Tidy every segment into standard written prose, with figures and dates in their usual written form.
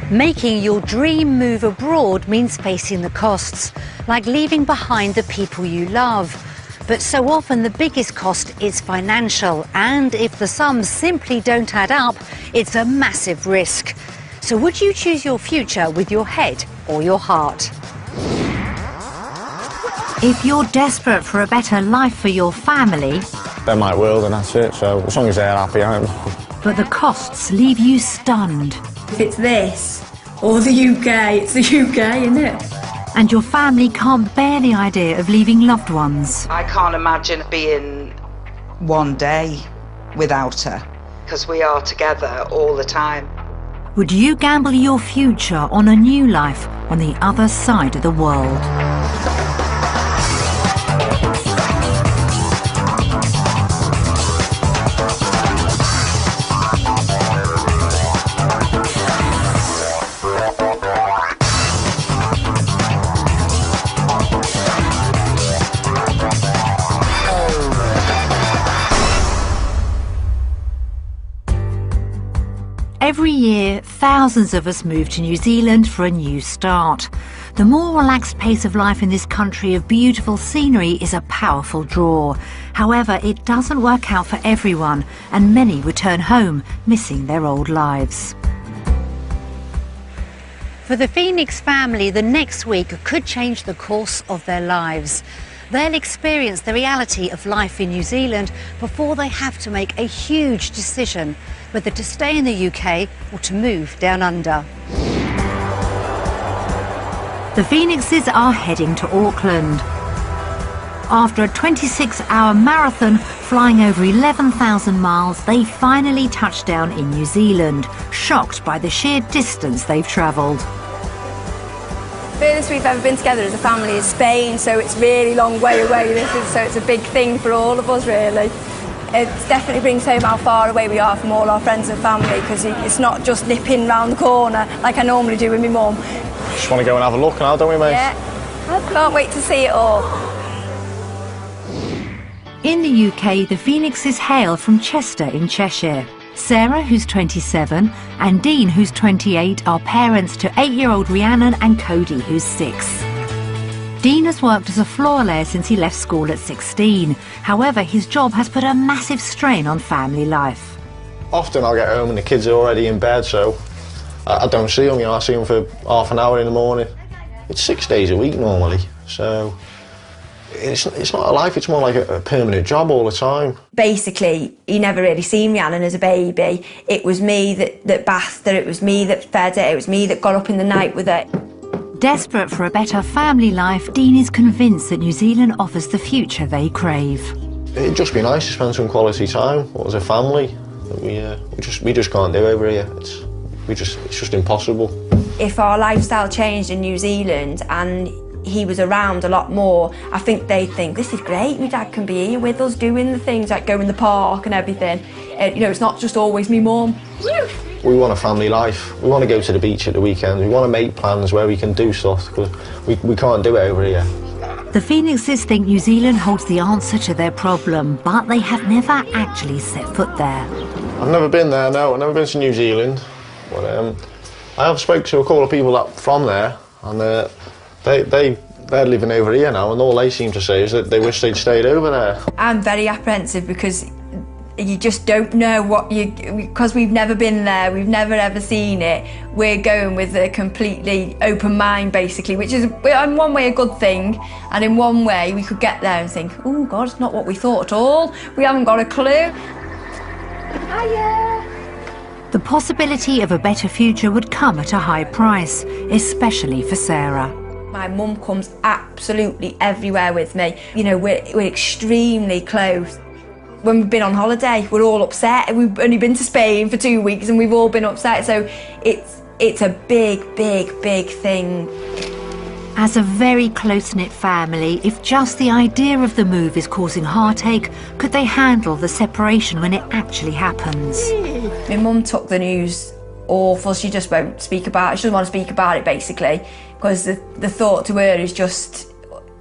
Making your dream move abroad means facing the costs, like leaving behind the people you love. But so often the biggest cost is financial, and if the sums simply don't add up, it's a massive risk. So would you choose your future with your head or your heart? If you're desperate for a better life for your family... They're my world and that's it, so as long as they're happy, I'm... But the costs leave you stunned. If it's this, or the UK, it's the UK, isn't it? And your family can't bear the idea of leaving loved ones. I can't imagine being one day without her, because we are together all the time. Would you gamble your future on a new life on the other side of the world? Every year, thousands of us move to New Zealand for a new start. The more relaxed pace of life in this country of beautiful scenery is a powerful draw. However, it doesn't work out for everyone, and many return home, missing their old lives. For the Phoenix family, the next week could change the course of their lives. They'll experience the reality of life in New Zealand before they have to make a huge decision whether to stay in the UK or to move down under. The Phoenixes are heading to Auckland. After a 26-hour marathon flying over 11,000 miles, they finally touched down in New Zealand, shocked by the sheer distance they've travelled. Furthest we've ever been together as a family is Spain, so it's really long way away. So it's a big thing for all of us, really. It definitely brings home how far away we are from all our friends and family, because it's not just nipping round the corner like I normally do with my mum. Just want to go and have a look now, don't we, mate? Yeah, I can't wait to see it all. In the UK, the Phoenixes hail from Chester in Cheshire. Sarah, who's 27, and Dean, who's 28, are parents to 8-year-old Rhiannon and Cody, who's 6. Dean has worked as a floor layer since he left school at 16. However, his job has put a massive strain on family life. Often I'll get home and the kids are already in bed, so I don't see them, you know, I see them for half an hour in the morning. It's 6 days a week normally, so it's not a life, it's more like a permanent job all the time. Basically, he never really seen Rhiannon as a baby. It was me that bathed her, it was me that fed her, it was me that got up in the night with her. Desperate for a better family life, Dean is convinced that New Zealand offers the future they crave. It'd just be nice to spend some quality time as a family that we just can't do over here. It's just impossible. If our lifestyle changed in New Zealand and he was around a lot more, I think they'd think, this is great, my dad can be here with us doing the things like going in the park and everything. You know, it's not just always me mum. We want a family life. We want to go to the beach at the weekend. We want to make plans where we can do stuff, because we can't do it over here. The Phoenixes think New Zealand holds the answer to their problem, but they have never actually set foot there. I've never been there, no. I've never been to New Zealand. But I have spoken to a couple of people that from there, and they're living over here now, and all they seem to say is that they wish they'd stayed over there. I'm very apprehensive because you just don't know because we've never been there, we've never ever seen it. We're going with a completely open mind, basically, which is in one way a good thing, and in one way we could get there and think, oh God, it's not what we thought at all. We haven't got a clue. Hiya. The possibility of a better future would come at a high price, especially for Sarah. My mum comes absolutely everywhere with me. You know, we're extremely close. When we've been on holiday, we're all upset. We've only been to Spain for 2 weeks and we've all been upset, so it's a big, big, big thing. As a very close-knit family, if just the idea of the move is causing heartache, could they handle the separation when it actually happens? My mum took the news awful. She just won't speak about it. She doesn't want to speak about it, basically, because the thought to her is just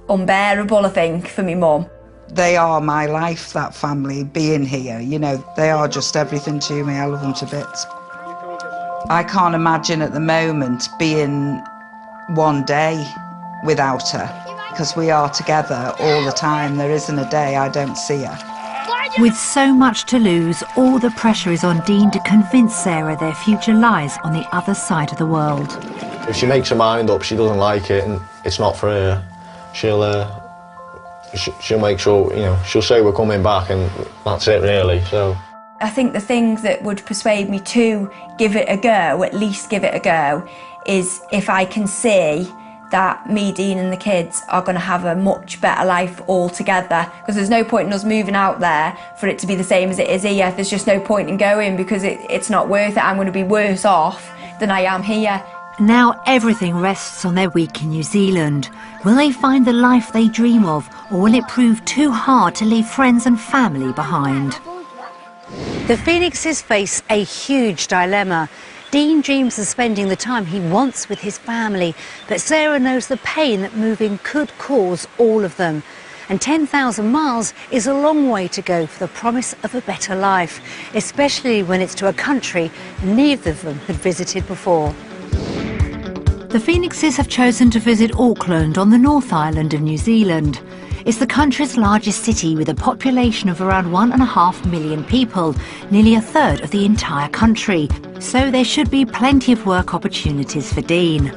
unbearable, I think, for my mum. They are my life, that family, being here. You know, they are just everything to me. I love them to bits. I can't imagine at the moment being one day without her, because we are together all the time. There isn't a day I don't see her. With so much to lose, all the pressure is on Dean to convince Sarah their future lies on the other side of the world. If she makes her mind up, she doesn't like it and it's not for her, she'll make sure, you know, she'll say we're coming back and that's it really, so. I think the thing that would persuade me to give it a go, at least give it a go, is if I can see that me, Dean and the kids are going to have a much better life all together. Because there's no point in us moving out there for it to be the same as it is here. There's just no point in going because it's not worth it. I'm going to be worse off than I am here. Now everything rests on their week in New Zealand. Will they find the life they dream of, or will it prove too hard to leave friends and family behind? The Phoenixes face a huge dilemma. Dean dreams of spending the time he wants with his family, but Sarah knows the pain that moving could cause all of them. And 10,000 miles is a long way to go for the promise of a better life, especially when it's to a country neither of them had visited before. The Phoenixes have chosen to visit Auckland on the North Island of New Zealand. It's the country's largest city with a population of around 1.5 million people, nearly a third of the entire country. So there should be plenty of work opportunities for Dean.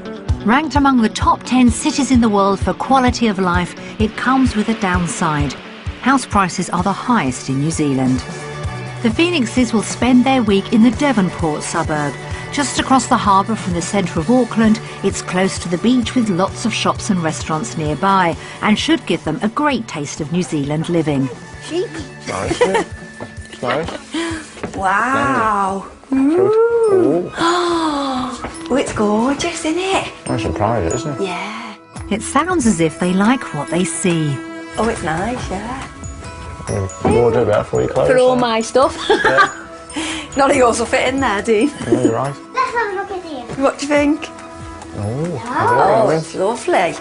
Ranked among the top 10 cities in the world for quality of life, it comes with a downside. House prices are the highest in New Zealand. The Phoenixes will spend their week in the Devonport suburb. Just across the harbour from the centre of Auckland, it's close to the beach with lots of shops and restaurants nearby, and should give them a great taste of New Zealand living. Sheep. Nice, isn't it? It's nice. Wow. Ooh. Oh, it's gorgeous, isn't it? Nice and private, isn't it? Yeah. It sounds as if they like what they see. Oh, it's nice, yeah. Wardrobe out for your clothes. For all my stuff. Yeah. None of yours will fit in there, Dean. Yeah, you're right. Let's have a look at here. What do you think? Oh, It's lovely.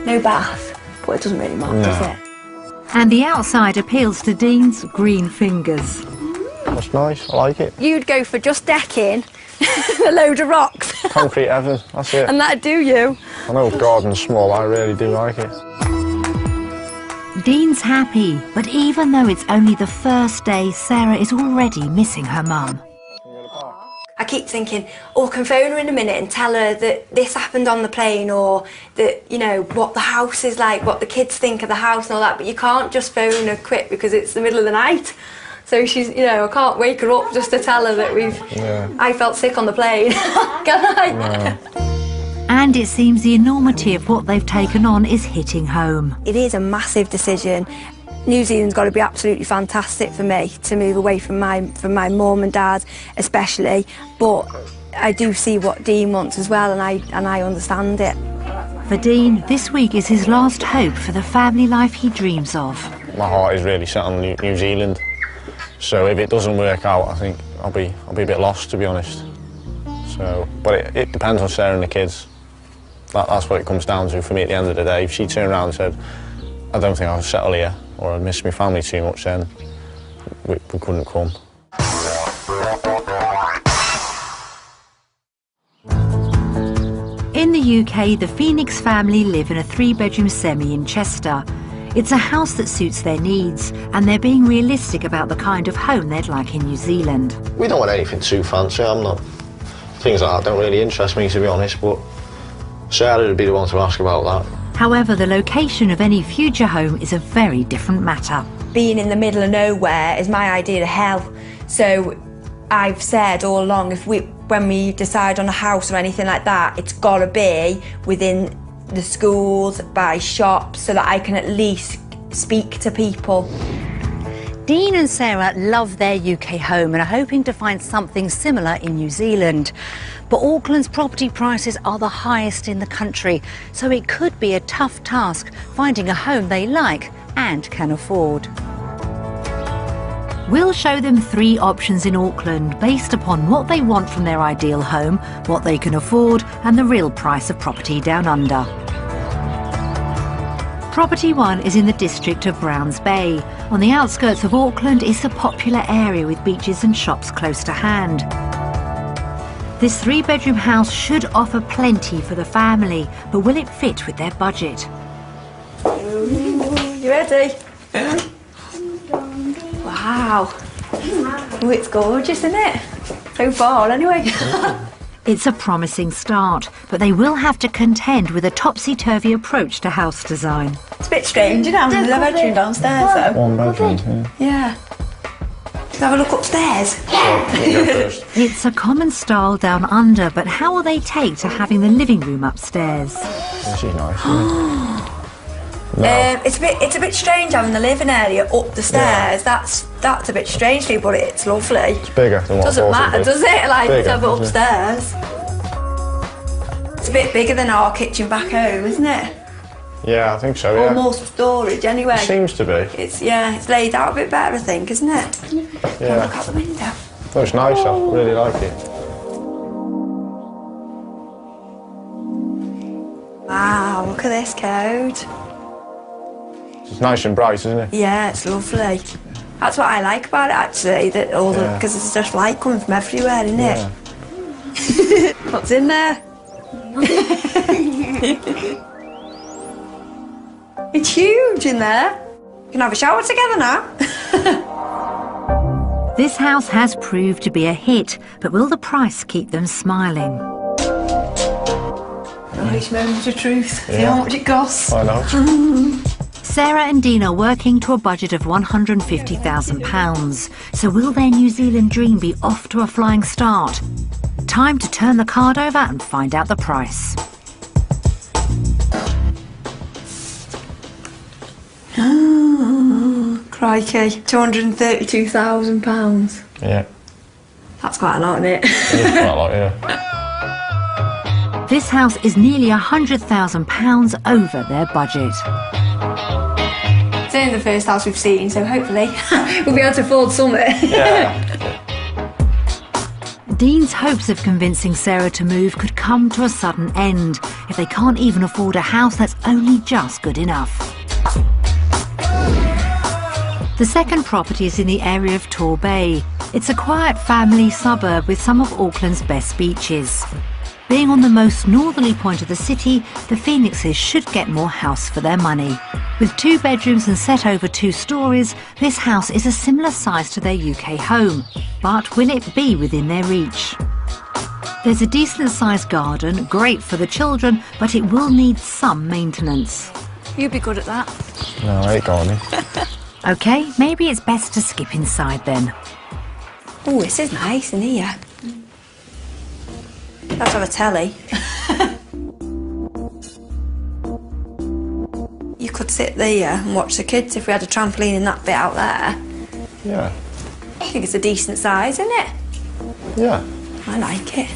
No bath, but it doesn't really matter, does it? And the outside appeals to Dean's green fingers. that's nice. I like it. You'd go for just decking, a load of rocks, Concrete heaven. That's it. and that'd do you. I know the garden's small. I really do like it. Dean's happy, but even though it's only the first day, Sarah is already missing her mum. I keep thinking, oh, I can phone her in a minute and tell her that this happened on the plane, or that, you know, what the house is like, what the kids think of the house and all that, but you can't just phone her quick because it's the middle of the night. So she's, you know, I can't wake her up just to tell her that I felt sick on the plane. Can I? No. And it seems the enormity of what they've taken on is hitting home. It is a massive decision. New Zealand's got to be absolutely fantastic for me to move away from my mum and dad, especially. But I do see what Dean wants as well, and I understand it. For Dean, this week is his last hope for the family life he dreams of. My heart is really set on New Zealand. So if it doesn't work out, I think I'll be a bit lost, to be honest. So, but it depends on Sarah and the kids. That's what it comes down to for me at the end of the day. If she turned around and said, I don't think I'll settle here, or I miss my family too much, then we couldn't come. In the UK, the Phoenix family live in a 3-bedroom semi in Chester. It's a house that suits their needs, and they're being realistic about the kind of home they'd like in New Zealand. We don't want anything too fancy. Things like that don't really interest me, to be honest, but Sarah would be the one to ask about that. However, the location of any future home is a very different matter. Being in the middle of nowhere is my idea of hell. So I've said all along, when we decide on a house or anything like that, it's got to be within the schools, by shops, so that I can at least speak to people. Dean and Sarah love their UK home and are hoping to find something similar in New Zealand. But Auckland's property prices are the highest in the country, so it could be a tough task finding a home they like and can afford. We'll show them 3 options in Auckland based upon what they want from their ideal home, what they can afford, and the real price of property down under. Property 1 is in the district of Browns Bay. On the outskirts of Auckland, it's a popular area with beaches and shops close to hand. This 3-bedroom house should offer plenty for the family, but will it fit with their budget? You ready? Wow. Oh, it's gorgeous, isn't it? So far, anyway. It's a promising start, but they will have to contend with a topsy-turvy approach to house design. It's a bit strange, isn't it? Having the bedroom downstairs, though. 1 bedroom, Yeah. Let's have a look upstairs. It's a common style down under, but how will they take to having the living room upstairs? This is nice, isn't it? No. It's a bit strange having the living area up the stairs. Yeah. That's a bit strange, but it's lovely. It's bigger than what doesn't matter, does it? Like bigger, to have it upstairs. It's a bit bigger than our kitchen back home, isn't it? Yeah, I think so. Yeah. Or more storage, anyway. It seems to be. It's laid out a bit better, I think, isn't it? Yeah. Look out the window. Looks nice. I really like it. Wow, look at this code. It's nice and bright, isn't it? Yeah, it's lovely. That's what I like about it, actually. That because there's just light coming from everywhere, isn't it? What's in there? It's huge in there. You can have a shower together now. This house has proved to be a hit, but will the price keep them smiling? Nice moment of truth. Yeah. See how much it costs. I know. Sarah and Dean are working to a budget of £150,000. So will their New Zealand dream be off to a flying start? Time to turn the card over and find out the price. Oh, crikey. £232,000. Yeah. That's quite a lot, isn't it? It is quite a lot, yeah. This house is nearly £100,000 over their budget. It's only the first house we've seen, so hopefully we'll be able to afford something. Yeah. Dean's hopes of convincing Sarah to move could come to a sudden end if they can't even afford a house that's only just good enough. The second property is in the area of Tor Bay. It's a quiet family suburb with some of Auckland's best beaches. Being on the most northerly point of the city, the Phoenixes should get more house for their money. With 2 bedrooms and set over 2 stories, this house is a similar size to their UK home. But will it be within their reach? There's a decent-sized garden, great for the children, but it will need some maintenance. You'd be good at that. No, I ain't gardening. OK, maybe it's best to skip inside then. Oh, this is nice in here. Let's have a telly. You could sit there and watch the kids if we had a trampoline in that bit out there. Yeah. I think it's a decent size, isn't it? Yeah. I like it.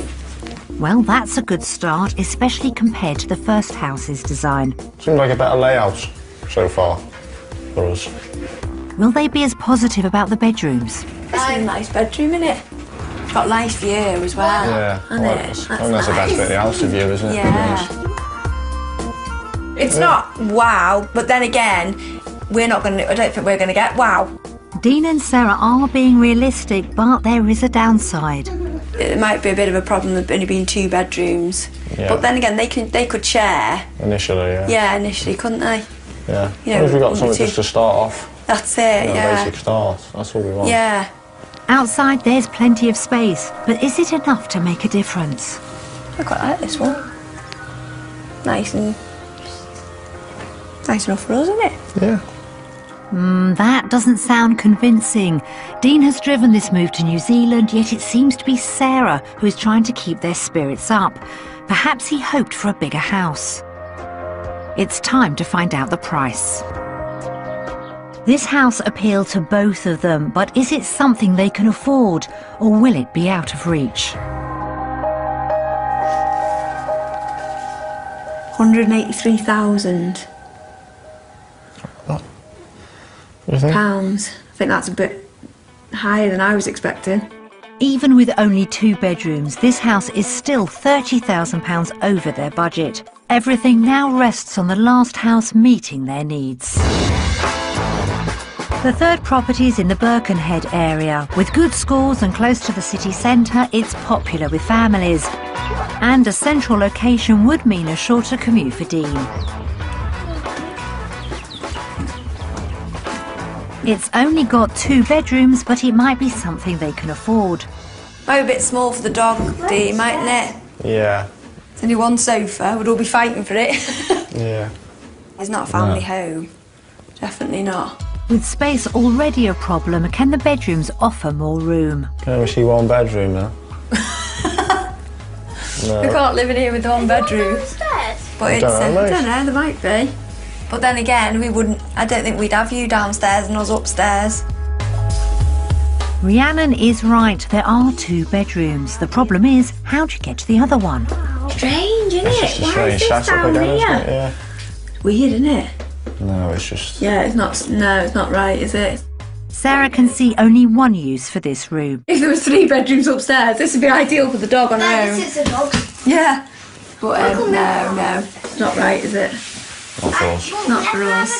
Well, that's a good start, especially compared to the first house's design. Seems like a better layout so far for us. Will they be as positive about the bedrooms? It's a nice bedroom, isn't it? It's got nice view as well. Yeah. Hasn't I it? like this. I That's think that's the best bit of the house, the view, isn't it? Yeah. It's not wow, but then again, I don't think we're going to get wow. Dean and Sarah are being realistic, but there is a downside. It might be a bit of a problem with only being 2 bedrooms. Yeah. But then again, they could share. Initially, yeah. Yeah, initially, couldn't they? Yeah. You As long as we've got know, something 2. just to start off. That's it, You know, yeah. basic start. That's all we want. Yeah. Outside, there's plenty of space, but is it enough to make a difference? I quite like this one. Nice enough for us, isn't it? Yeah. That doesn't sound convincing. Dean has driven this move to New Zealand, yet it seems to be Sarah who is trying to keep their spirits up. Perhaps he hoped for a bigger house. It's time to find out the price. This house appealed to both of them, but is it something they can afford, or will it be out of reach? £183,000. What do you think? I think that's a bit higher than I was expecting. Even with only 2 bedrooms, this house is still £30,000 over their budget. Everything now rests on the last house meeting their needs. The third property is in the Birkenhead area. With good schools and close to the city centre, it's popular with families. And a central location would mean a shorter commute for Dean. It's only got 2 bedrooms, but it might be something they can afford. Maybe a bit small for the dog, Dean, mightn't it? Yeah. It's only 1 sofa, we'd all be fighting for it. Yeah. It's not a family home. Definitely not. With space already a problem, can the bedrooms offer more room? Can we see 1 bedroom now? No. We can't live in here with 1 bedroom. But it's, I don't know, there might be. But then again, I don't think we'd have you downstairs and us upstairs. Rhiannon is right, there are 2 bedrooms. The problem is, how do you get to the other one? Strange, isn't It's it? just a strange setup again, isn't it? Yeah. Weird, isn't it? No, it's just... Yeah, it's not right, is it? Sarah can see only one use for this room. If there was 3 bedrooms upstairs, this would be ideal for the dog on her own. This is a dog. Yeah. But no, it's not right, is it? Not for us. Not for us.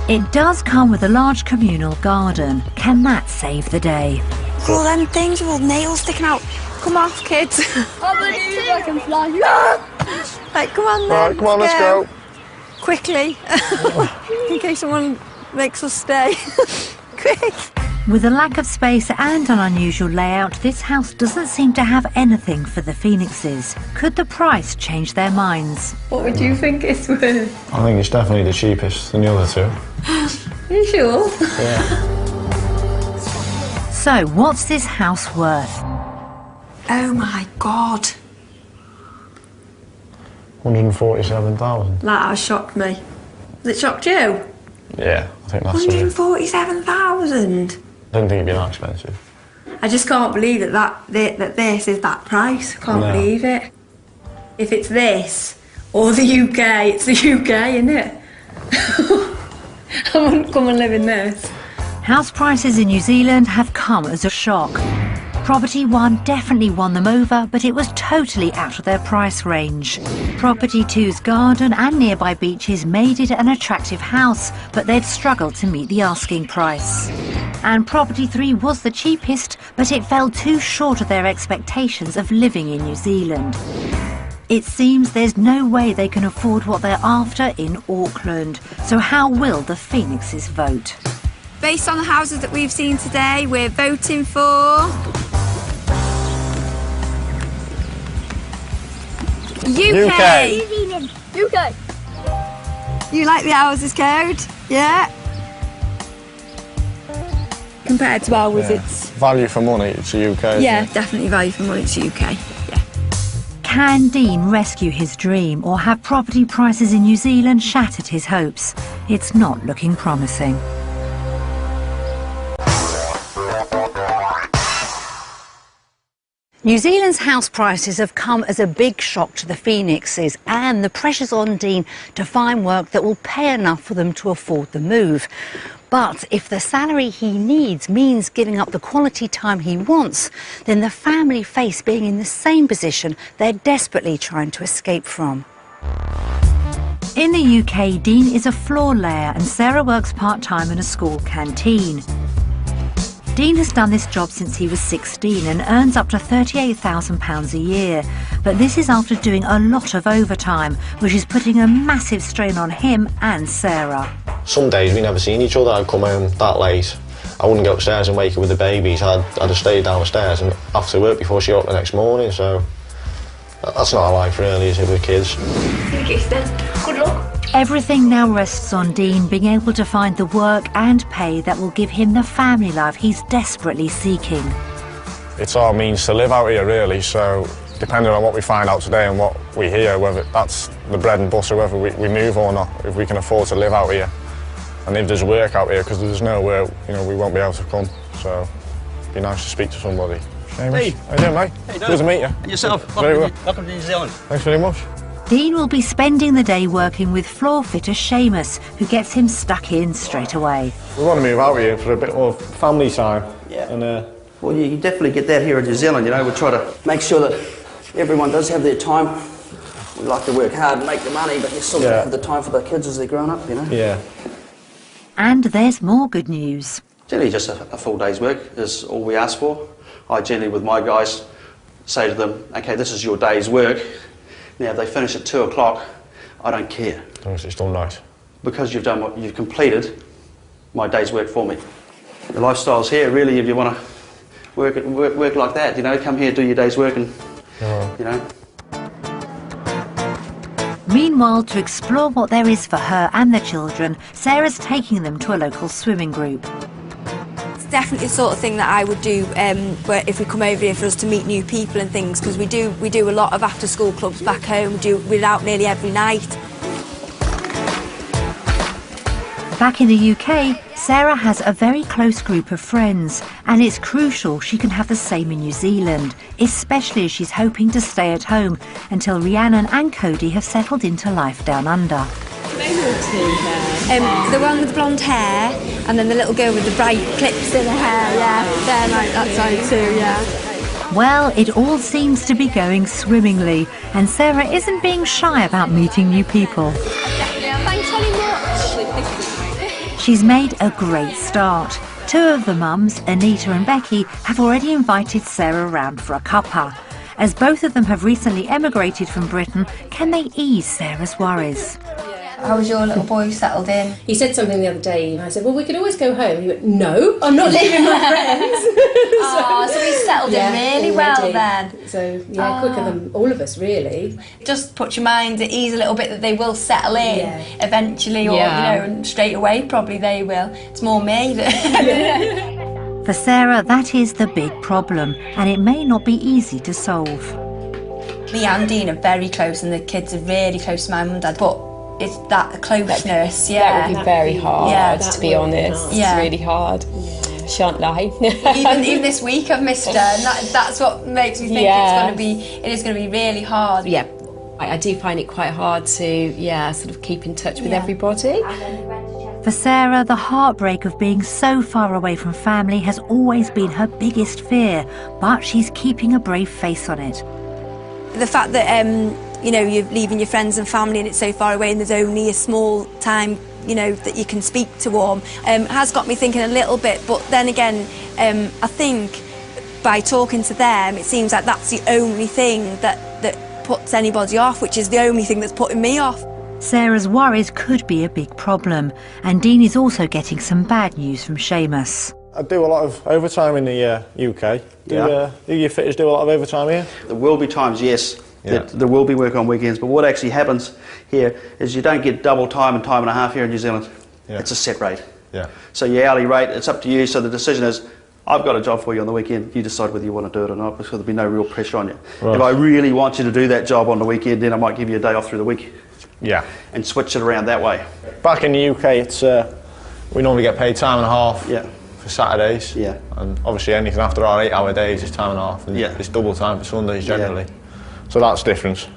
It does come with a large communal garden. Can that save the day? All them things with all nails sticking out. Come off, kids. I can fly. Right, come on then. Right, come on, let's go. Quickly. In case someone makes us stay. Quick. With a lack of space and an unusual layout, this house doesn't seem to have anything for the Phoenixes. Could the price change their minds? What would you think it's worth? I think it's definitely the cheapest than the other 2. Are you sure? Yeah. So, what's this house worth? Oh my God. 147,000. That shocked me. Has it shocked you? Yeah, I think that's it. 147,000. I didn't think it'd be that expensive. I just can't believe that this is that price. I can't believe it. If it's this or the UK, it's the UK, isn't it? I wouldn't come and live in this. House prices in New Zealand have come as a shock. Property 1 definitely won them over, but it was totally out of their price range. Property 2's garden and nearby beaches made it an attractive house, but they'd struggled to meet the asking price. And Property 3 was the cheapest, but it fell too short of their expectations of living in New Zealand. It seems there's no way they can afford what they're after in Auckland. So how will the Phoenixes vote? Based on the houses that we've seen today, we're voting for... UK! UK. You like the houses code? Yeah? Compared to ours, it's... Value for money, it's the UK. Isn't Yeah, it? definitely value for money, it's UK. Yeah. Can Dean rescue his dream, or have property prices in New Zealand shattered his hopes? It's not looking promising. New Zealand's house prices have come as a big shock to the Phoenixes, and the pressure's on Dean to find work that will pay enough for them to afford the move. But if the salary he needs means giving up the quality time he wants, then the family face being in the same position they're desperately trying to escape from. In the UK, Dean is a floor layer and Sarah works part-time in a school canteen. Dean has done this job since he was 16 and earns up to £38,000 a year. But this is after doing a lot of overtime, which is putting a massive strain on him and Sarah. Some days we never seen each other. I'd come home that late. I wouldn't go upstairs and wake her with the babies. I'd have stayed downstairs and after work before she got up the next morning. So that's not a life really, is it, with kids? Good luck. Everything now rests on Dean being able to find the work and pay that will give him the family life he's desperately seeking. It's our means to live out here really, so depending on what we find out today and what we hear, whether that's the bread and butter, whether we move or not, if we can afford to live out here. And if there's work out here, because there's nowhere, we won't be able to come, so it'd be nice to speak to somebody. Hey, how you doing, mate? Good to meet you. And yourself. Very well. Welcome to New Zealand. Thanks very much. Dean will be spending the day working with floor fitter Seamus, who gets him stuck in straight away. We want to move out here for a bit more family time. Yeah. And, Well, you definitely get that here in New Zealand, we try to make sure that everyone does have their time We like to work hard and make the money, but you still don't have the time for the kids as they're growing up, you know? Yeah. And there's more good news. Generally just a full day's work is all we ask for. I generally, with my guys, say to them, okay, this is your day's work. Now, if they finish at 2 o'clock, I don't care. As long as it's done right. Because you've done what you've completed my day's work for me. The lifestyle's here, really, if you want to work like that, you know, come here, do your day's work and, you know. Meanwhile, to explore what there is for her and the children, Sarah's taking them to a local swimming group. It's definitely the sort of thing that I would do where if we come over here for us to meet new people and things, because we do a lot of after-school clubs back home. We're out nearly every night. Back in the UK, Sarah has a very close group of friends, and it's crucial she can have the same in New Zealand, especially as she's hoping to stay at home until Rhiannon and Cody have settled into life down under. The one with blonde hair, and then the little girl with the bright clips in her hair, yeah, they're like that side too, yeah. Well, it all seems to be going swimmingly, and Sarah isn't being shy about meeting new people. Thanks very much. She's made a great start. Two of the mums, Anita and Becky, have already invited Sarah round for a cuppa. As both of them have recently emigrated from Britain, can they ease Sarah's worries? How's your little boy settled in? He said something the other day, and I said, well, we could always go home. He went, no, I'm not leaving my friends. So he's settled in really well then. So, yeah, quicker than all of us, really. Just put your mind at ease a little bit that they will settle in eventually, or, you know, and straight away probably they will. It's more me that... For Sarah, that is the big problem, and it may not be easy to solve. Me and Dean are very close, and the kids are really close to my mum and dad, but it's that closeness, That would be very hard, to be honest. Yeah. It's really hard. Shan't lie. even this week I've missed her, and that's what makes me think it is going to be really hard. Yeah, I do find it quite hard to, sort of keep in touch with everybody. For Sarah, the heartbreak of being so far away from family has always been her biggest fear, but she's keeping a brave face on it. The fact that you know, you're leaving your friends and family and it's so far away and there's only a small time, you know, that you can speak to them, has got me thinking a little bit. But then again, I think by talking to them, it seems like that's the only thing that puts anybody off, which is the only thing that's putting me off. Sarah's worries could be a big problem, and Dean is also getting some bad news from Seamus. I do a lot of overtime in the UK. Do your fitters do a lot of overtime here? There will be times, yes, that there will be work on weekends, but what actually happens here is you don't get double time and time and a half here in New Zealand. It's a set rate. So your hourly rate, it's up to you, so the decision is, I've got a job for you on the weekend, you decide whether you want to do it or not, because there'll be no real pressure on you. Right. If I really want you to do that job on the weekend, then I might give you a day off through the week. And switch it around that way. Back in the UK, it's we normally get paid time and a half for Saturdays. And obviously anything after our 8-hour days is time and a half. And it's double time for Sundays generally. So that's the difference.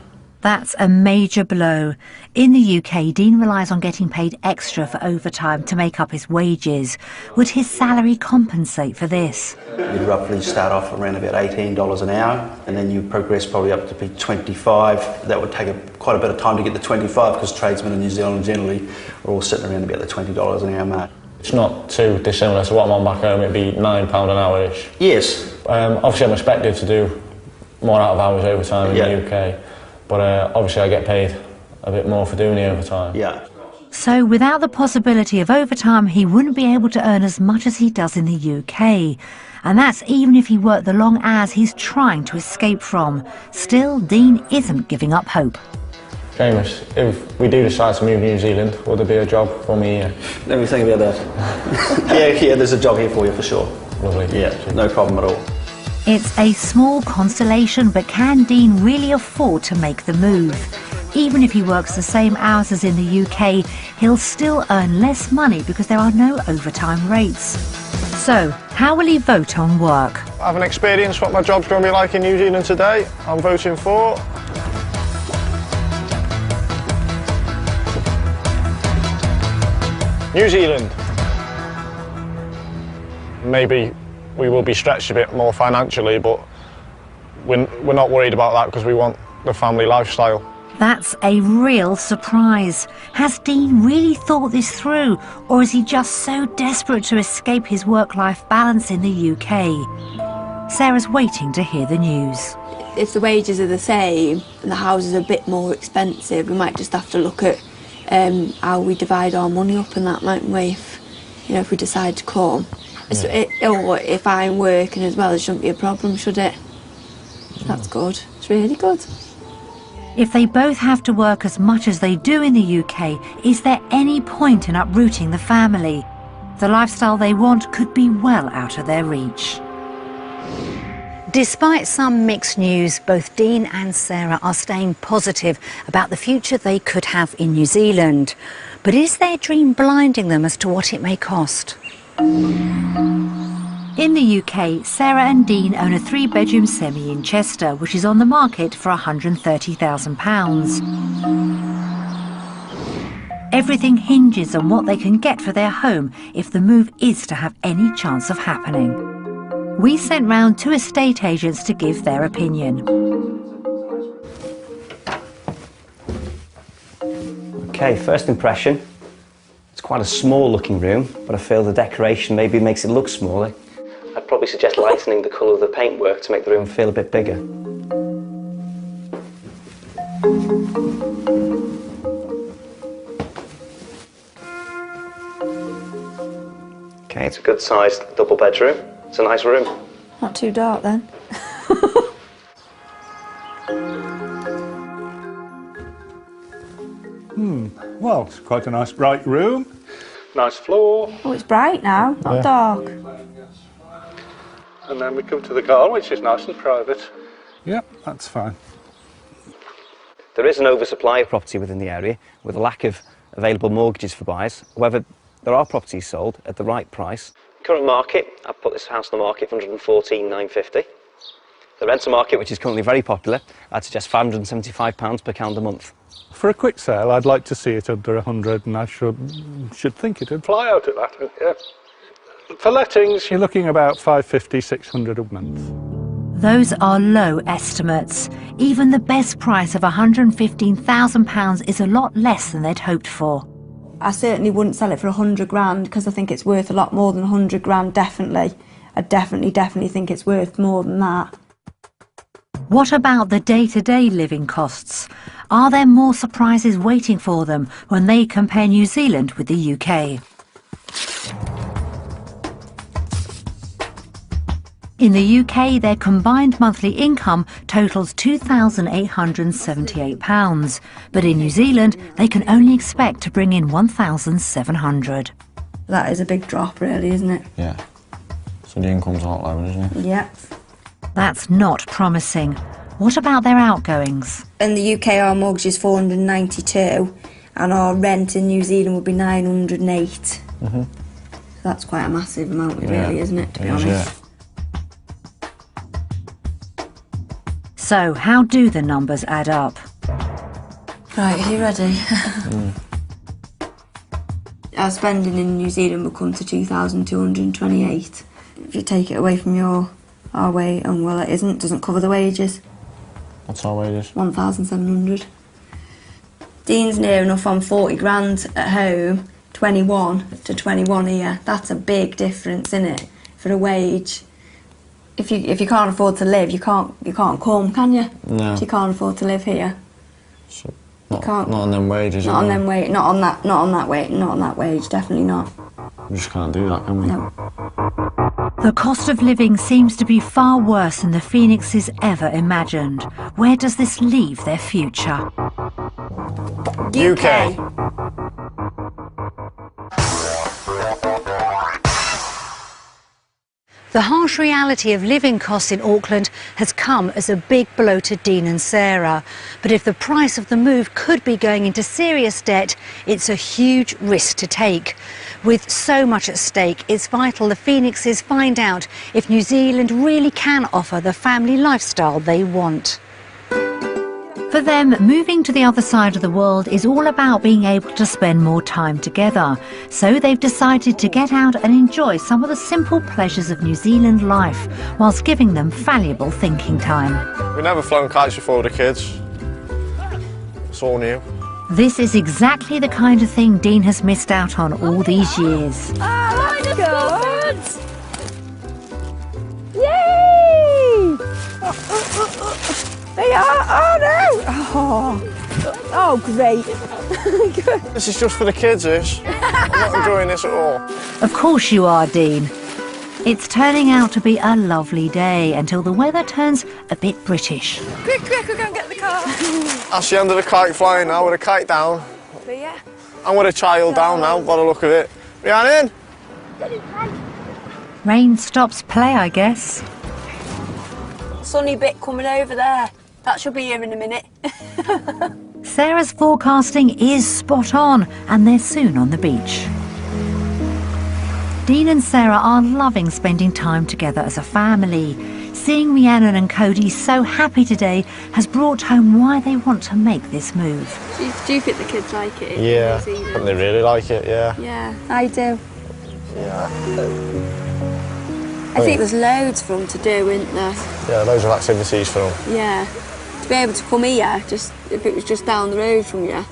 That's a major blow. In the UK, Dean relies on getting paid extra for overtime to make up his wages. Would his salary compensate for this? You'd roughly start off around about $18 an hour, and then you progress probably up to be 25. That would take quite a bit of time to get to 25, because tradesmen in New Zealand generally are all sitting around about the $20 an hour mark. It's not too dissimilar to what I'm on back home. It'd be £9 an hour-ish. Yes. Obviously I'm expected to do more out of hours overtime in the UK, but obviously I get paid a bit more for doing the overtime. So without the possibility of overtime, he wouldn't be able to earn as much as he does in the UK. And that's even if he worked the long hours he's trying to escape from. Still, Dean isn't giving up hope. Seamus, if we do decide to move to New Zealand, will there be a job for me here? Let me think about that. yeah, there's a job here for you for sure. Lovely. Yeah, no problem at all. It's a small consolation, but can Dean really afford to make the move? Even if he works the same hours as in the UK, he'll still earn less money because there are no overtime rates. So, how will he vote on work? I haven't experienced what my job's going to be like in New Zealand today. I'm voting for... New Zealand. Maybe we will be stretched a bit more financially, but we're not worried about that because we want the family lifestyle. That's a real surprise. Has Dean really thought this through, or is he just so desperate to escape his work-life balance in the UK? Sarah's waiting to hear the news. If the wages are the same and the house is a bit more expensive, we might just have to look at how we divide our money up and that, mightn't we, if we decide to come. Or if I'm working as well, it shouldn't be a problem, should it? That's good. It's really good. If they both have to work as much as they do in the UK, is there any point in uprooting the family? The lifestyle they want could be well out of their reach. Despite some mixed news, both Dean and Sarah are staying positive about the future they could have in New Zealand. But is their dream blinding them as to what it may cost? In the UK, Sarah and Dean own a 3-bedroom semi in Chester, which is on the market for £130,000. Everything hinges on what they can get for their home if the move is to have any chance of happening. We sent round 2 estate agents to give their opinion. Okay, first impression. It's quite a small looking room, but I feel the decoration maybe makes it look smaller. I'd probably suggest lightening the colour of the paintwork to make the room feel a bit bigger. Okay, it's a good sized double bedroom. It's a nice room. Not too dark then. Well, it's quite a nice bright room. Nice floor. Oh, it's bright now, not dark. And then we come to the garden, which is nice and private. Yep, that's fine. There is an oversupply of property within the area, with a lack of available mortgages for buyers. However, there are properties sold at the right price. Current market, I've put this house on the market for £114,950. The rental market, which is currently very popular, I'd suggest £575 per calendar month. For a quick sale, I'd like to see it under 100, and I should think it'd fly out at that. Yeah. For lettings, you're looking about 550, 600 a month. Those are low estimates. Even the best price of £115,000 is a lot less than they'd hoped for. I certainly wouldn't sell it for 100 grand because I think it's worth a lot more than 100 grand, definitely. I definitely think it's worth more than that. What about the day-to-day living costs? Are there more surprises waiting for them when they compare New Zealand with the UK? In the UK, their combined monthly income totals £2,878, but in New Zealand, they can only expect to bring in £1,700. That is a big drop, really, isn't it? Yeah. So the income's a lot lower, isn't it? Yeah. That's not promising. What about their outgoings? In the UK, our mortgage is 492, and our rent in New Zealand would be 908. So that's quite a massive amount, really, isn't it, to be honest? Yeah. So, how do the numbers add up? Right, are you ready? Our spending in New Zealand will come to 2,228. If you take it away from our wage, and well, it doesn't cover the wages. What's our wages? 1,700. Dean's near enough on 40 grand at home, 21 to 21 here. That's a big difference, isn't it? For a wage. If you can't afford to live, you can't come, can you? No. If you can't afford to live here. So not on them wages. Not on them wage. Not on that wage. Definitely not. We just can't do that, can we? No. The cost of living seems to be far worse than the Phoenixes ever imagined. Where does this leave their future? UK. The harsh reality of living costs in Auckland has come as a big blow to Dean and Sarah. But if the price of the move could be going into serious debt, it's a huge risk to take. With so much at stake, it's vital the Phoenixes find out if New Zealand really can offer the family lifestyle they want. For them, moving to the other side of the world is all about being able to spend more time together. So they've decided to get out and enjoy some of the simple pleasures of New Zealand life, whilst giving them valuable thinking time. We've never flown kites before the kids, It's all new. This is exactly the kind of thing Dean has missed out on all these years. Oh, that's good! Yay! They are, oh no! Oh great. This is just for the kids, this. I'm not enjoying this at all. Of course you are, Dean. It's turning out to be a lovely day until the weather turns a bit British. Quick, we're going to get the car. That's the end of the kite flying now, with a kite down. But yeah. I'm with a child down now, by the look of it. Rhiannon? Rain stops play, I guess. Sunny bit coming over there. That should be here in a minute. Sarah's forecasting is spot on, and they're soon on the beach. Dean and Sarah are loving spending time together as a family. Seeing Rhiannon and Cody so happy today has brought home why they want to make this move. Do you think the kids like it? Yeah, I think they really like it, yeah. Yeah, I do. Yeah. I think there's loads for them to do, isn't there? Yeah, loads of activities for them. Yeah. To be able to come here, just if it was just down the road from you.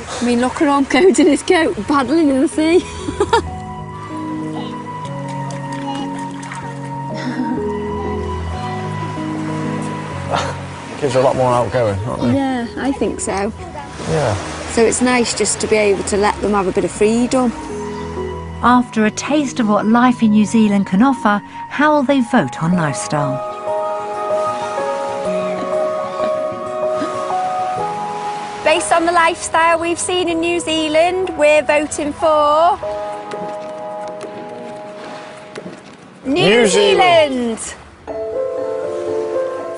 I mean, look at him, Cody in his coat, paddling in the sea. Kids are a lot more outgoing, aren't they? Yeah, I think so. Yeah. So it's nice just to be able to let them have a bit of freedom. After a taste of what life in New Zealand can offer, how will they vote on lifestyle? Based on the lifestyle we've seen in New Zealand, we're voting for... New Zealand!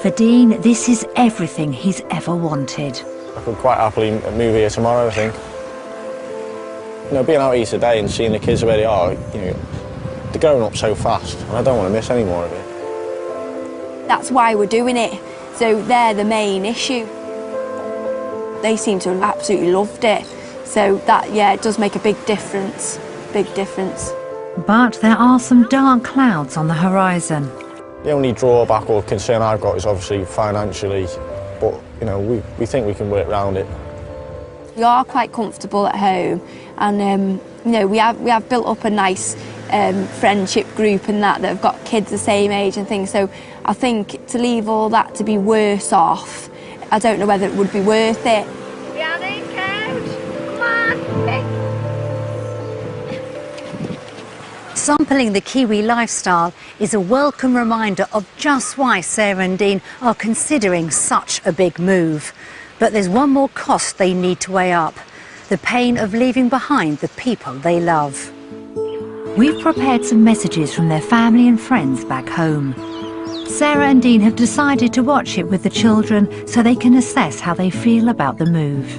For Dean, this is everything he's ever wanted. I could quite happily move here tomorrow, I think. You know, being out here today and seeing the kids where they are, you know, they're growing up so fast, and I don't want to miss any more of it. That's why we're doing it. So they're the main issue. They seem to have absolutely loved it. So that, yeah, it does make a big difference. Big difference. But there are some dark clouds on the horizon. The only drawback or concern I've got is obviously financially, but, you know, we think we can work around it. We are quite comfortable at home, and you know, we have built up a nice friendship group and that have got kids the same age and things. So I think to leave all that to be worse off, I don't know whether it would be worth it. Sampling the Kiwi lifestyle is a welcome reminder of just why Sarah and Dean are considering such a big move. But there's one more cost they need to weigh up: the pain of leaving behind the people they love. We've prepared some messages from their family and friends back home. Sarah and Dean have decided to watch it with the children so they can assess how they feel about the move.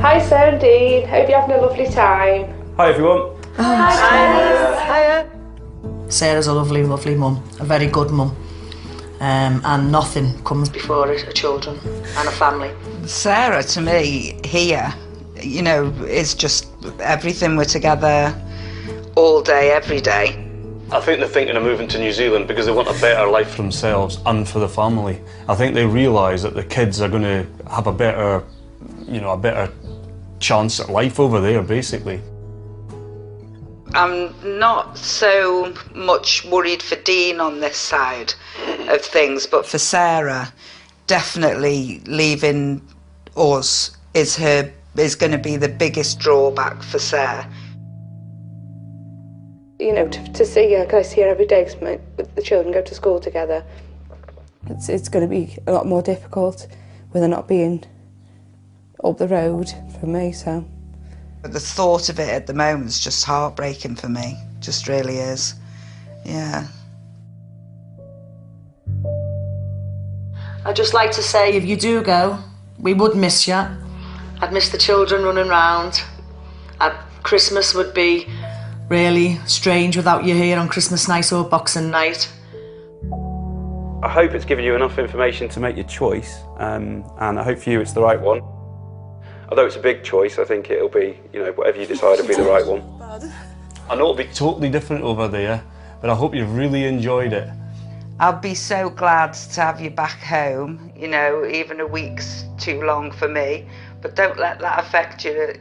Hi Sarah and Dean, hope you're having a lovely time. Hi everyone. Hi. Sarah's a lovely, lovely mum, a very good mum. And nothing comes before a children and a family. Sarah, to me, here, you know, is just everything. We're together all day, every day. I think they're thinking of moving to New Zealand because they want a better life for themselves and for the family. I think they realise that the kids are going to have a better, you know, a better chance at life over there, basically. I'm not so much worried for Dean on this side of things, but for Sarah, definitely leaving us is going to be the biggest drawback for Sarah. You know, to see her, I see her every day because the children go to school together. It's going to be a lot more difficult with her not being up the road for me, so. But the thought of it at the moment is just heartbreaking for me, just really is, yeah. I'd just like to say, if you do go, we would miss you. I'd miss the children running round. Christmas would be really strange without you here on Christmas night or Boxing night. I hope it's given you enough information to make your choice, and I hope for you it's the right one. Although it's a big choice, I think it'll be, you know, whatever you decide will be the right one. I know it'll be totally different over there, but I hope you've really enjoyed it. I'll be so glad to have you back home. You know, even a week's too long for me, but don't let that affect your,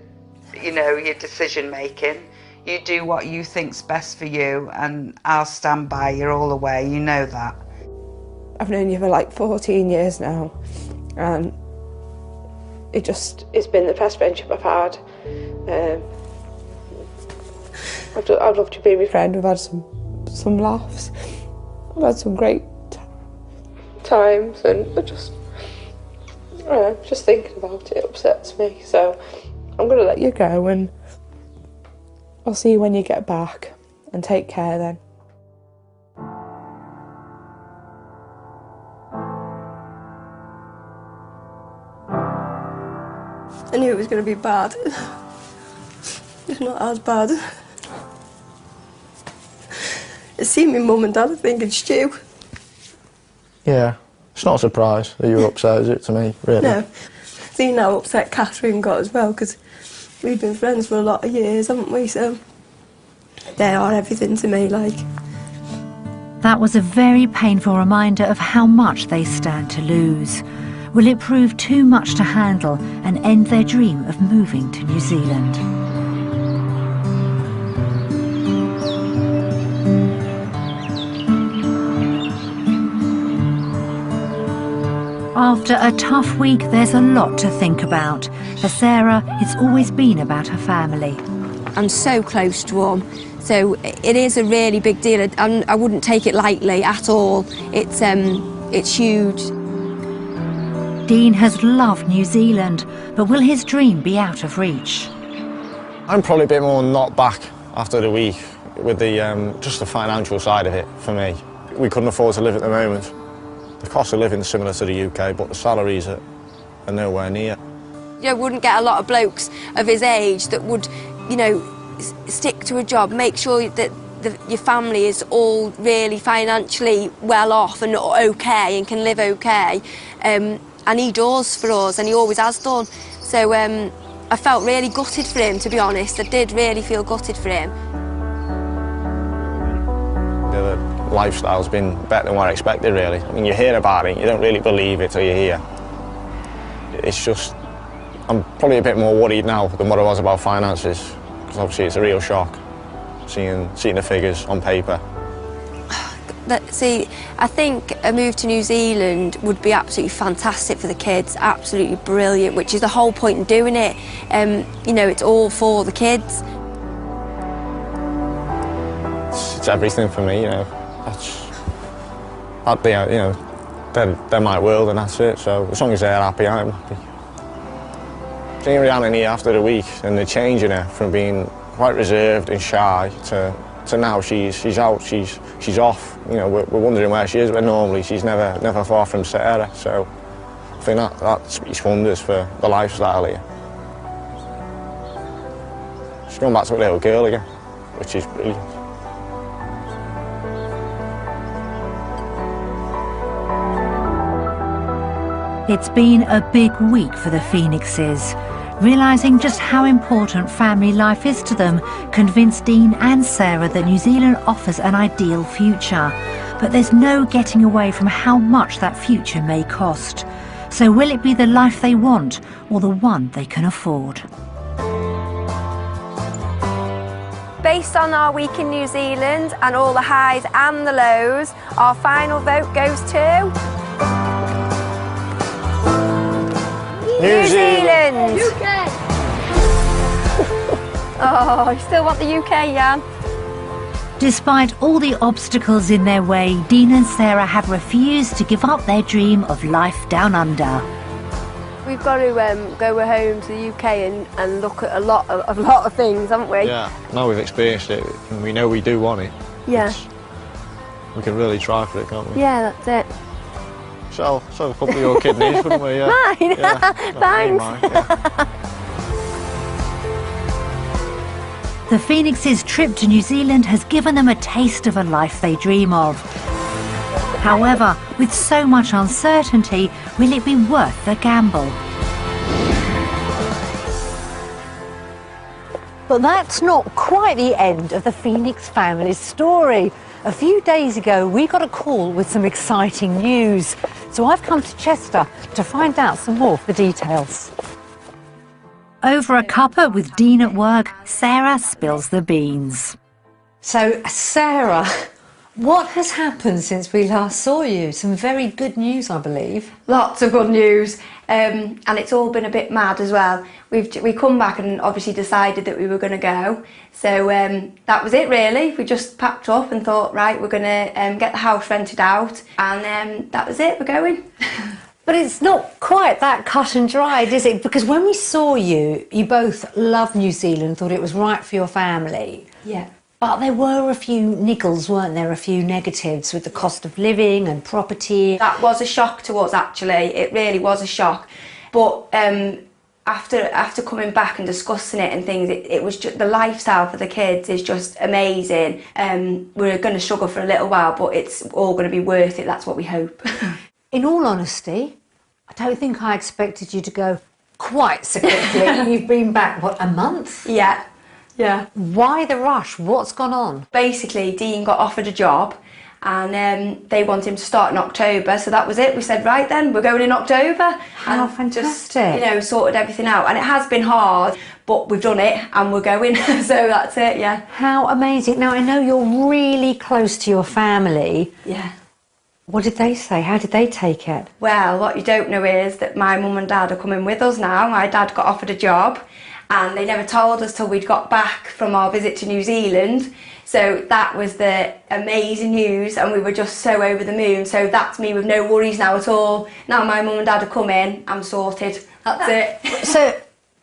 you know, your decision making. You do what you think's best for you, and I'll stand by you all the way, you know that. I've known you for like 14 years now, and it's been the best friendship I've had. I'd love to be my friend. We've had some laughs. I've had some great times, and just thinking about it upsets me. So I'm going to let you go, and I'll see you when you get back, and take care then. I knew it was going to be bad. It's not as bad. I see my mum and dad, I think, and Stu. Yeah, it's not a surprise that you were upset, is it, to me, really? No. See how upset Catherine got as well, because we've been friends for a lot of years, haven't we? So they are everything to me, like. That was a very painful reminder of how much they stand to lose. Will it prove too much to handle and end their dream of moving to New Zealand? After a tough week, there's a lot to think about. For Sarah, it's always been about her family. I'm so close to them, so it is a really big deal. I wouldn't take it lightly at all. It's huge. Dean has loved New Zealand, but will his dream be out of reach? I'm probably a bit more not back after the week with the just the financial side of it for me. We couldn't afford to live at the moment. The cost of living is similar to the UK, but the salaries are nowhere near. You wouldn't get a lot of blokes of his age that would, you know, stick to a job, make sure that your family is all really financially well off and okay and can live okay. And he does for us, and he always has done. So I felt really gutted for him, to be honest. I did really feel gutted for him. The lifestyle's been better than what I expected, really. I mean, you hear about it, you don't really believe it till you hear. It's just, I'm probably a bit more worried now than what I was about finances, because obviously it's a real shock, seeing the figures on paper. See, I think a move to New Zealand would be absolutely fantastic for the kids, absolutely brilliant, which is the whole point in doing it. You know, it's all for the kids. It's everything for me, you know. That'd be, you know, they're my world, and that's it. So as long as they're happy, I'm happy. Seeing Rhiannon here after the week and the change in her from being quite reserved and shy to now she's out, she's off. You know, we're wondering where she is, but normally she's never far from Sarah. So I think that speaks wonders for the lifestyle here. She's gone back to a little girl again, which is brilliant. It's been a big week for the Phoenixes. Realising just how important family life is to them convinced Dean and Sarah that New Zealand offers an ideal future. But there's no getting away from how much that future may cost. So will it be the life they want, or the one they can afford? Based on our week in New Zealand and all the highs and the lows, our final vote goes to... New Zealand! UK! Oh, you still want the UK, Jan? Despite all the obstacles in their way, Dean and Sarah have refused to give up their dream of life down under. We've got to go home to the UK and look at a lot of things, haven't we? Yeah, now we've experienced it and we know we do want it. Yeah. We can really try for it, can't we? Yeah, that's it. Sell a couple of your kidneys, wouldn't we? Yeah. Mine? Yeah. Thanks. Mine, yeah. The Phoenixes' trip to New Zealand has given them a taste of a life they dream of. However, with so much uncertainty, will it be worth the gamble? But that's not quite the end of the Phoenix family's story. A few days ago, we got a call with some exciting news. So I've come to Chester to find out some more of the details. Over a cuppa with Dean at work, Sarah spills the beans. So, Sarah, what has happened since we last saw you? Some very good news, I believe. Lots of good news, and it's all been a bit mad as well. We come back and obviously decided that we were going to go, so that was it really. We just packed up and thought, right, we're going to get the house rented out, and that was it, we're going. But it's not quite that cut and dried, is it? Because when we saw you, you both loved New Zealand, thought it was right for your family. Yeah. But there were a few niggles, weren't there? A few negatives with the cost of living and property. That was a shock to us, actually. It really was a shock. But after coming back and discussing it and things, it was just, the lifestyle for the kids is just amazing. We're going to struggle for a little while, but it's all going to be worth it. That's what we hope. In all honesty, I don't think I expected you to go quite so quickly. You've been back, what, a month? Yeah. Yeah. Why the rush? What's gone on? Basically, Dean got offered a job and they want him to start in October, so that was it. We said, right then, we're going in October. How fantastic. Just, you know, sorted everything out. And it has been hard, but we've done it and we're going, so that's it, yeah. How amazing. Now, I know you're really close to your family. Yeah. What did they say? How did they take it? Well, what you don't know is that my mum and dad are coming with us now. My dad got offered a job, and they never told us till we'd got back from our visit to New Zealand. So that was the amazing news, and we were just so over the moon. So that's me with no worries now at all. Now my mum and dad are coming, I'm sorted. That's it. So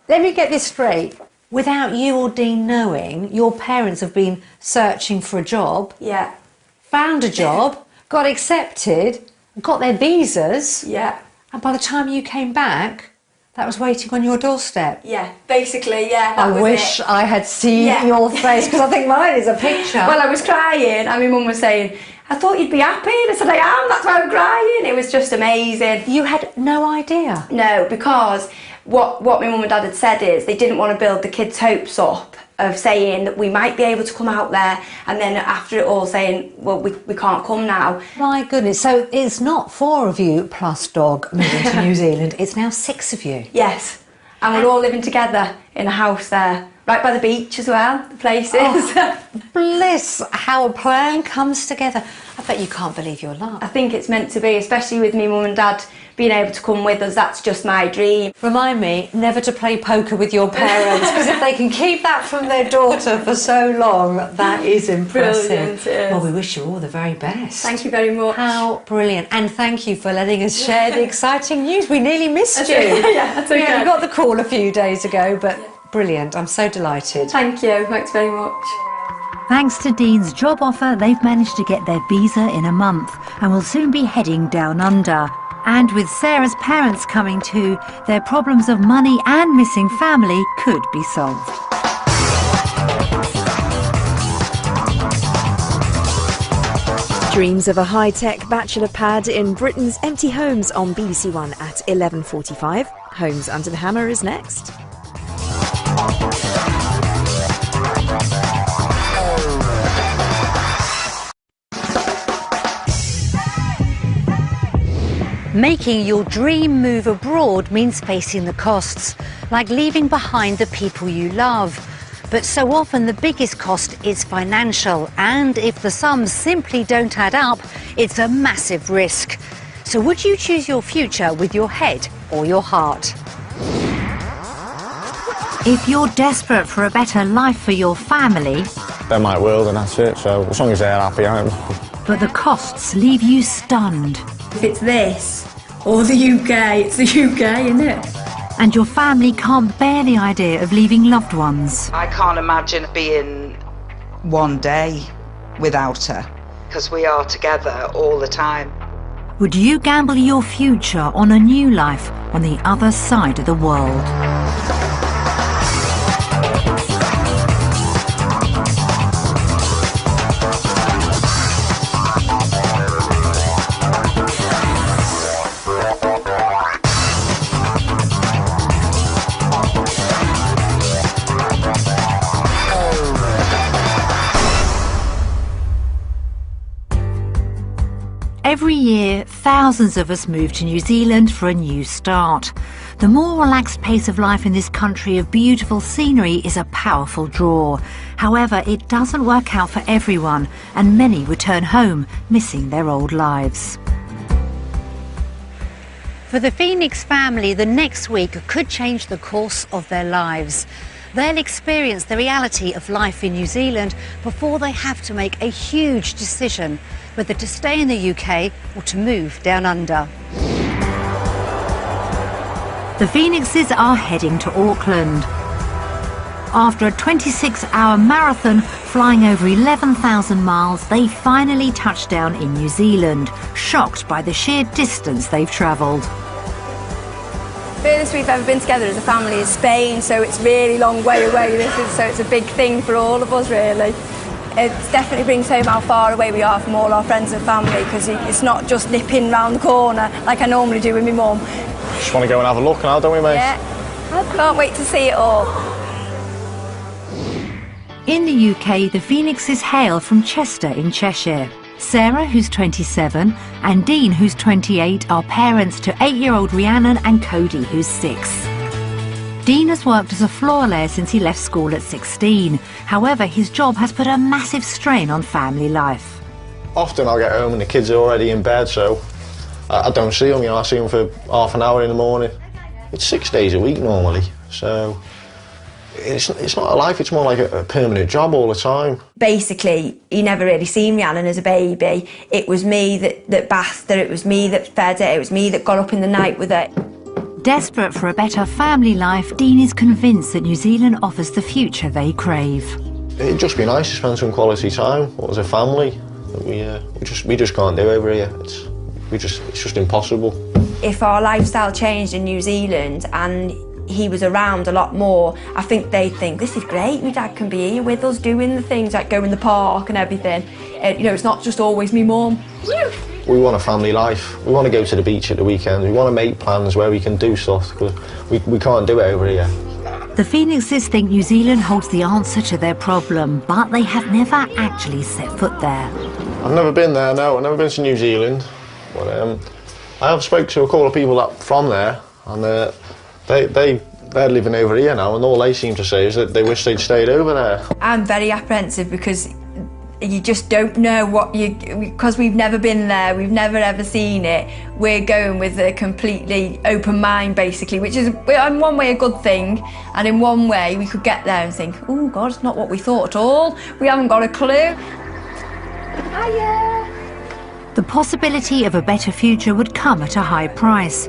let me get this straight. Without you or Dean knowing, your parents have been searching for a job. Yeah. Found a job, got accepted, got their visas. Yeah. And by the time you came back, that was waiting on your doorstep. Yeah, basically, yeah. I wish I had seen your face, because I think mine is a picture. Well, I was crying, and my mum was saying, I thought you'd be happy. And I said, I am, that's why I'm crying. It was just amazing. You had no idea? No, because what my mum and dad had said is they didn't want to build the kids' hopes up of saying that we might be able to come out there, and then after it all saying, well, we can't come now. My goodness, so it's not 4 of you plus dog moving to New Zealand, it's now 6 of you. Yes, and we're all living together in a house there, right by the beach as well, the place is. Oh, bliss, how a plan comes together. I bet you can't believe your luck. I think it's meant to be, especially with me mum and dad being able to come with us. That's just my dream. Remind me never to play poker with your parents, because if they can keep that from their daughter for so long, that is impressive. Brilliant, well, we wish you all the very best. Thank you very much. How brilliant. And thank you for letting us share the exciting news. We nearly missed you. Yeah, that's okay. We got the call a few days ago, but brilliant. I'm so delighted. Thank you. Thanks very much. Thanks to Dean's job offer, they've managed to get their visa in a month and will soon be heading down under. And with Sarah's parents coming too, their problems of money and missing family could be solved. Dreams of a high-tech bachelor pad in Britain's empty homes on BBC One at 11:45. Homes Under the Hammer is next. Making your dream move abroad means facing the costs, like leaving behind the people you love. But so often the biggest cost is financial, and if the sums simply don't add up, it's a massive risk. So would you choose your future with your head or your heart? If you're desperate for a better life for your family... They're my world and that's it, so as long as they're happy, I'm happy. But the costs leave you stunned. If it's this, or the UK, it's the UK, isn't it? And your family can't bear the idea of leaving loved ones. I can't imagine being one day without her, because we are together all the time. Would you gamble your future on a new life on the other side of the world? thousands of us move to New Zealand for a new start. The more relaxed pace of life in this country of beautiful scenery is a powerful draw. However, it doesn't work out for everyone, and many return home missing their old lives. For the Phoenix family, the next week could change the course of their lives. They'll experience the reality of life in New Zealand before they have to make a huge decision whether to stay in the UK or to move down under. The Phoenixes are heading to Auckland. After a 26-hour marathon flying over 11,000 miles, they finally touched down in New Zealand, shocked by the sheer distance they've travelled. Furthest we've ever been together as a family is Spain, so it's really long way away. So it's a big thing for all of us, really. It definitely brings home how far away we are from all our friends and family, because it's not just nipping round the corner like I normally do with my mum. Just want to go and have a look now, don't we, mate? Yeah, I can't wait to see it all. In the UK, the Phoenixes hail from Chester in Cheshire. Sarah, who's 27, and Dean, who's 28, are parents to 8-year-old Rhiannon and Cody, who's 6. Dean has worked as a floor layer since he left school at 16. However, his job has put a massive strain on family life. Often I'll get home and the kids are already in bed, so I don't see them, I see them for half an hour in the morning. It's 6 days a week normally, so it's not a life, it's more like a permanent job all the time. Basically, he never really seen Rhiannon as a baby. It was me that bathed her, it was me that fed her, it was me that got up in the night with her. Desperate for a better family life, Dean is convinced that New Zealand offers the future they crave. It'd just be nice to spend some quality time as a family that we just can't do over here. It's just impossible. If our lifestyle changed in New Zealand and he was around a lot more, I think they'd think, this is great, my dad can be here with us doing the things like go in the park and everything. It's not just always me mum. We want a family life. We want to go to the beach at the weekend. We want to make plans where we can do stuff, because we can't do it over here. The Phoenixes think New Zealand holds the answer to their problem, but they have never actually set foot there. I've never been there, no. I've never been to New Zealand. But I have spoke to a couple of people from there, and they're living over here now, and all they seem to say is that they wish they'd stayed over there. I'm very apprehensive because you just don't know because we've never been there, we've never ever seen it. We're going with a completely open mind, basically, which is in one way a good thing, and in one way we could get there and think, oh God, it's not what we thought at all. We haven't got a clue. Hiya. The possibility of a better future would come at a high price.